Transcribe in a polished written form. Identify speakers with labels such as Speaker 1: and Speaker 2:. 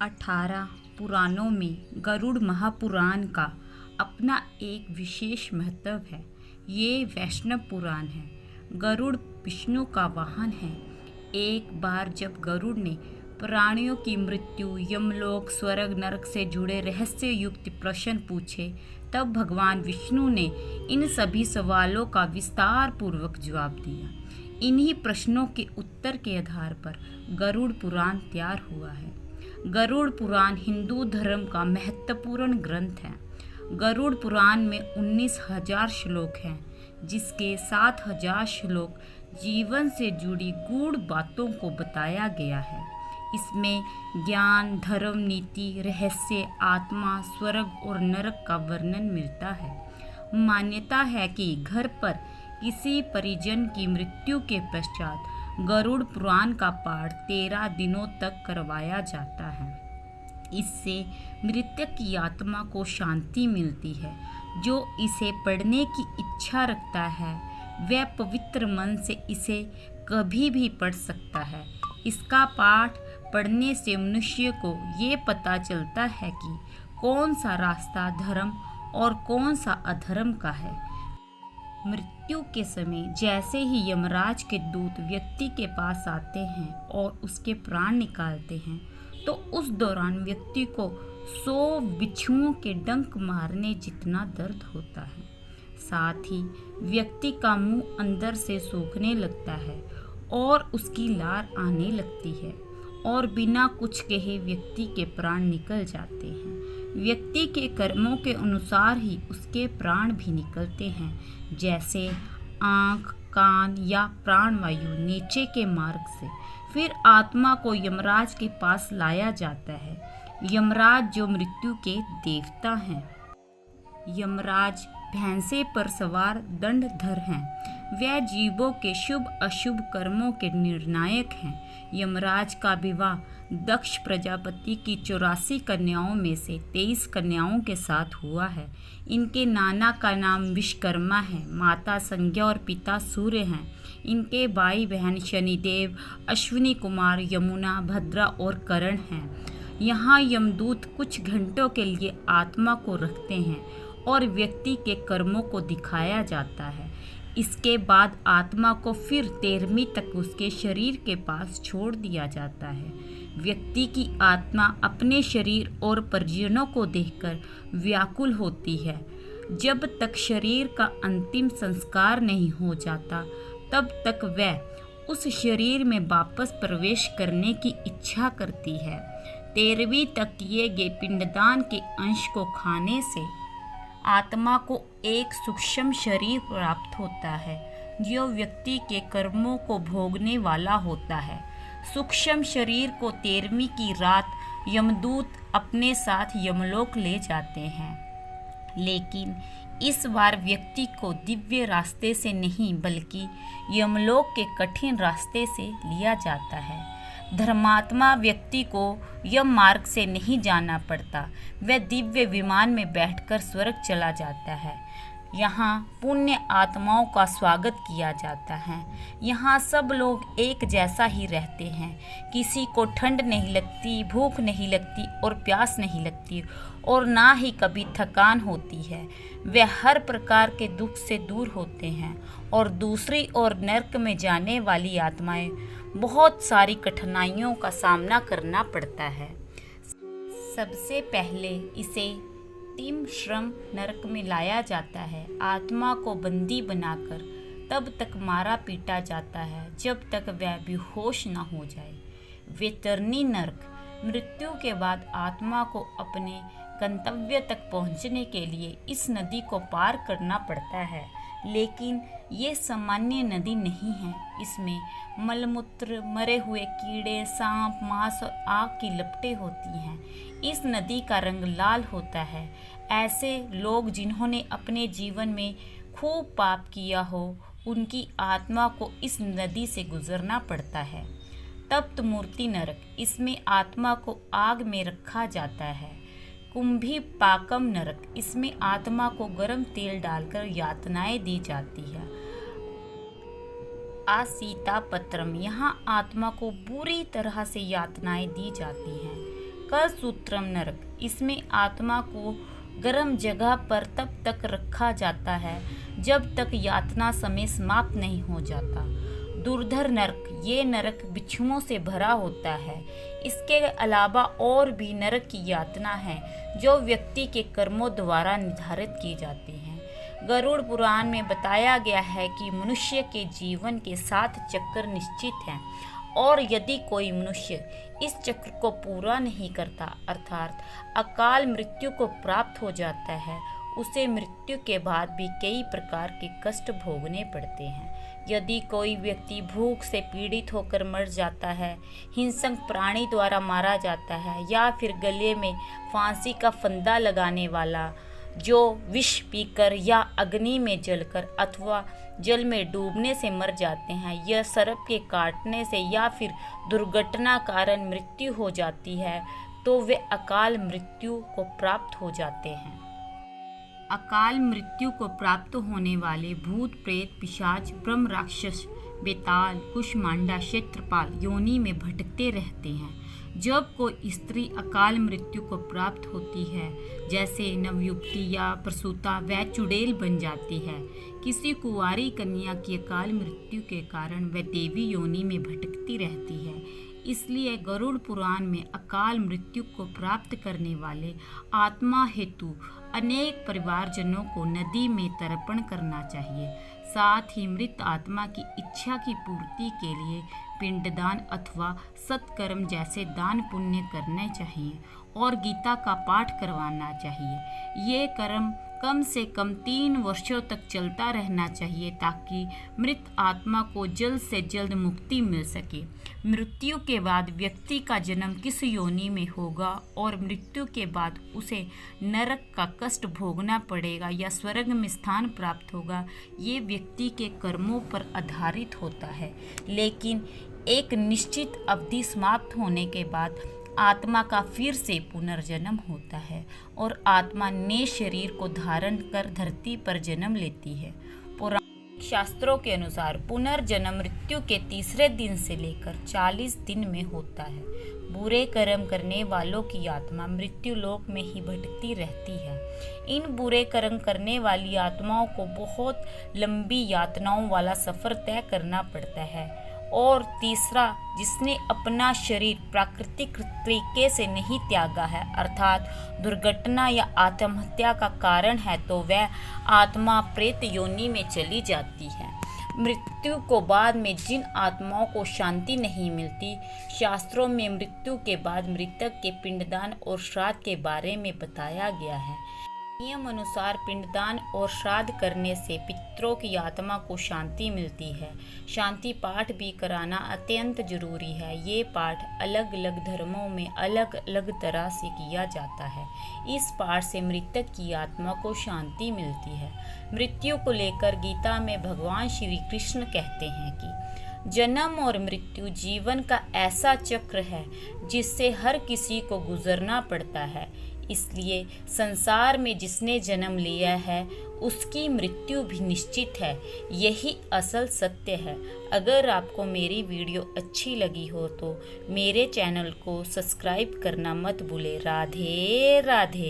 Speaker 1: 18 पुराणों में गरुड़ महापुराण का अपना एक विशेष महत्व है। ये वैष्णव पुराण है। गरुड़ विष्णु का वाहन है। एक बार जब गरुड़ ने प्राणियों की मृत्यु, यमलोक, स्वर्ग, नरक से जुड़े रहस्य युक्त प्रश्न पूछे, तब भगवान विष्णु ने इन सभी सवालों का विस्तार पूर्वक जवाब दिया। इन्हीं प्रश्नों के उत्तर के आधार पर गरुड़ पुराण तैयार हुआ है। गरुड़ पुराण हिंदू धर्म का महत्वपूर्ण ग्रंथ है। गरुड़ पुराण में 19,000 श्लोक हैं, जिसके 7,000 श्लोक जीवन से जुड़ी गूढ़ बातों को बताया गया है। इसमें ज्ञान, धर्म, नीति, रहस्य, आत्मा, स्वर्ग और नरक का वर्णन मिलता है। मान्यता है कि घर पर किसी परिजन की मृत्यु के पश्चात गरुड़ पुराण का पाठ 13 दिनों तक करवाया जाता है। इससे मृतक की आत्मा को शांति मिलती है। जो इसे पढ़ने की इच्छा रखता है वह पवित्र मन से इसे कभी भी पढ़ सकता है। इसका पाठ पढ़ने से मनुष्य को ये पता चलता है कि कौन सा रास्ता धर्म और कौन सा अधर्म का है। मृत्यु के समय जैसे ही यमराज के दूत व्यक्ति के पास आते हैं और उसके प्राण निकालते हैं, तो उस दौरान व्यक्ति को 100 बिच्छुओं के डंक मारने जितना दर्द होता है। साथ ही व्यक्ति का मुंह अंदर से सूखने लगता है और उसकी लार आने लगती है और बिना कुछ कहे व्यक्ति के प्राण निकल जाते हैं। व्यक्ति के कर्मों के अनुसार ही उसके प्राण भी निकलते हैं, जैसे आँख, कान या प्राणवायु नीचे के मार्ग से। फिर आत्मा को यमराज के पास लाया जाता है। यमराज जो मृत्यु के देवता हैं। यमराज भैंसे पर सवार दंडधर हैं। वह जीवों के शुभ अशुभ कर्मों के निर्णायक हैं। यमराज का विवाह दक्ष प्रजापति की 84 कन्याओं में से 23 कन्याओं के साथ हुआ है। इनके नाना का नाम विश्वकर्मा है, माता संज्ञा और पिता सूर्य हैं। इनके भाई बहन शनिदेव, अश्विनी कुमार, यमुना, भद्रा और करण हैं। यहाँ यमदूत कुछ घंटों के लिए आत्मा को रखते हैं और व्यक्ति के कर्मों को दिखाया जाता है। इसके बाद आत्मा को फिर 13वीं तक उसके शरीर के पास छोड़ दिया जाता है। व्यक्ति की आत्मा अपने शरीर और परिजनों को देखकर व्याकुल होती है। जब तक शरीर का अंतिम संस्कार नहीं हो जाता, तब तक वह उस शरीर में वापस प्रवेश करने की इच्छा करती है। 13वीं तक किए गए पिंडदान के अंश को खाने से आत्मा को एक सूक्ष्म शरीर प्राप्त होता है, जो व्यक्ति के कर्मों को भोगने वाला होता है। सूक्ष्म शरीर को 13वीं की रात यमदूत अपने साथ यमलोक ले जाते हैं। लेकिन इस बार व्यक्ति को दिव्य रास्ते से नहीं, बल्कि यमलोक के कठिन रास्ते से लिया जाता है। धर्मात्मा व्यक्ति को यम मार्ग से नहीं जाना पड़ता। वह दिव्य विमान में बैठकर स्वर्ग चला जाता है। यहाँ पुण्य आत्माओं का स्वागत किया जाता है। यहाँ सब लोग एक जैसा ही रहते हैं। किसी को ठंड नहीं लगती, भूख नहीं लगती और प्यास नहीं लगती, और ना ही कभी थकान होती है। वे हर प्रकार के दुख से दूर होते हैं। और दूसरी ओर नरक में जाने वाली आत्माएं बहुत सारी कठिनाइयों का सामना करना पड़ता है। सबसे पहले इसे तिम्र नरक में लाया जाता है। आत्मा को बंदी बनाकर तब तक मारा पीटा जाता है जब तक वह बेहोश न हो जाए। वेतरनी नरक, मृत्यु के बाद आत्मा को अपने गंतव्य तक पहुंचने के लिए इस नदी को पार करना पड़ता है। लेकिन ये सामान्य नदी नहीं है। इसमें मलमूत्र, मरे हुए कीड़े, सांप, मांस और आग की लपटें होती हैं। इस नदी का रंग लाल होता है। ऐसे लोग जिन्होंने अपने जीवन में खूब पाप किया हो, उनकी आत्मा को इस नदी से गुजरना पड़ता है। तप्त मूर्ति नरक, इसमें आत्मा को आग में रखा जाता है। कुंभी पाकम नरक, इसमें आत्मा को गर्म तेल डालकर यातनाएं दी जाती है। आसीता पत्रम, यहाँ आत्मा को बुरी तरह से यातनाएं दी जाती हैं। कसूत्रम नरक, इसमें आत्मा को गर्म जगह पर तब तक रखा जाता है जब तक यातना समय समाप्त नहीं हो जाता। दुर्धर नरक, ये नरक बिच्छुओं से भरा होता है। इसके अलावा और भी नरक की यातना है जो व्यक्ति के कर्मों द्वारा निर्धारित की जाती हैं। गरुड़ पुराण में बताया गया है कि मनुष्य के जीवन के 7 चक्र निश्चित हैं और यदि कोई मनुष्य इस चक्र को पूरा नहीं करता अर्थात अकाल मृत्यु को प्राप्त हो जाता है, उसे मृत्यु के बाद भी कई प्रकार के कष्ट भोगने पड़ते हैं। यदि कोई व्यक्ति भूख से पीड़ित होकर मर जाता है, हिंसक प्राणी द्वारा मारा जाता है या फिर गले में फांसी का फंदा लगाने वाला जो विष पीकर या अग्नि में जलकर अथवा जल में डूबने से मर जाते हैं, यह सर्प के काटने से या फिर दुर्घटना कारण मृत्यु हो जाती है तो वे अकाल मृत्यु को प्राप्त हो जाते हैं। अकाल मृत्यु को प्राप्त होने वाले भूत प्रेत पिशाच ब्रह्म राक्षस बेताल कुष्मांडा क्षेत्रपाल योनि में भटकते रहते हैं। जब कोई स्त्री अकाल मृत्यु को प्राप्त होती है, जैसे नवयुवती या प्रसूता, वह चुड़ैल बन जाती है। किसी कुंवारी कन्या की अकाल मृत्यु के कारण वह देवी योनि में भटकती रहती है। इसलिए गरुड़ पुराण में अकाल मृत्यु को प्राप्त करने वाले आत्मा हेतु अनेक परिवारजनों को नदी में तर्पण करना चाहिए। साथ ही मृत आत्मा की इच्छा की पूर्ति के लिए पिंडदान अथवा सत्कर्म जैसे दान पुण्य करने चाहिए और गीता का पाठ करवाना चाहिए। ये कर्म कम से कम 3 वर्षों तक चलता रहना चाहिए ताकि मृत आत्मा को जल्द से जल्द मुक्ति मिल सके। मृत्यु के बाद व्यक्ति का जन्म किस योनि में होगा और मृत्यु के बाद उसे नरक का कष्ट भोगना पड़ेगा या स्वर्ग में स्थान प्राप्त होगा, ये व्यक्ति के कर्मों पर आधारित होता है। लेकिन एक निश्चित अवधि समाप्त होने के बाद आत्मा का फिर से पुनर्जन्म होता है और आत्मा नए शरीर को धारण कर धरती पर जन्म लेती है। पुराण शास्त्रों के अनुसार पुनर्जन्म मृत्यु के 3 दिन से लेकर 40 दिन में होता है। बुरे कर्म करने वालों की आत्मा मृत्यु लोक में ही भटकती रहती है। इन बुरे कर्म करने वाली आत्माओं को बहुत लंबी यातनाओं वाला सफर तय करना पड़ता है। और तीसरा, जिसने अपना शरीर प्राकृतिक तरीके से नहीं त्यागा है अर्थात दुर्घटना या आत्महत्या का कारण है, तो वह आत्मा प्रेत योनि में चली जाती है। मृत्यु को बाद में जिन आत्माओं को शांति नहीं मिलती, शास्त्रों में मृत्यु के बाद मृतक के पिंडदान और श्राद्ध के बारे में बताया गया है। नियम अनुसार पिंडदान और श्राद्ध करने से पितरों की आत्मा को शांति मिलती है। शांति पाठ भी कराना अत्यंत जरूरी है। ये पाठ अलग अलग धर्मों में अलग अलग तरह से किया जाता है। इस पाठ से मृतक की आत्मा को शांति मिलती है। मृत्यु को लेकर गीता में भगवान श्री कृष्ण कहते हैं कि जन्म और मृत्यु जीवन का ऐसा चक्र है जिससे हर किसी को गुजरना पड़ता है। इसलिए संसार में जिसने जन्म लिया है उसकी मृत्यु भी निश्चित है। यही असल सत्य है। अगर आपको मेरी वीडियो अच्छी लगी हो तो मेरे चैनल को सब्सक्राइब करना मत भूलें। राधे राधे।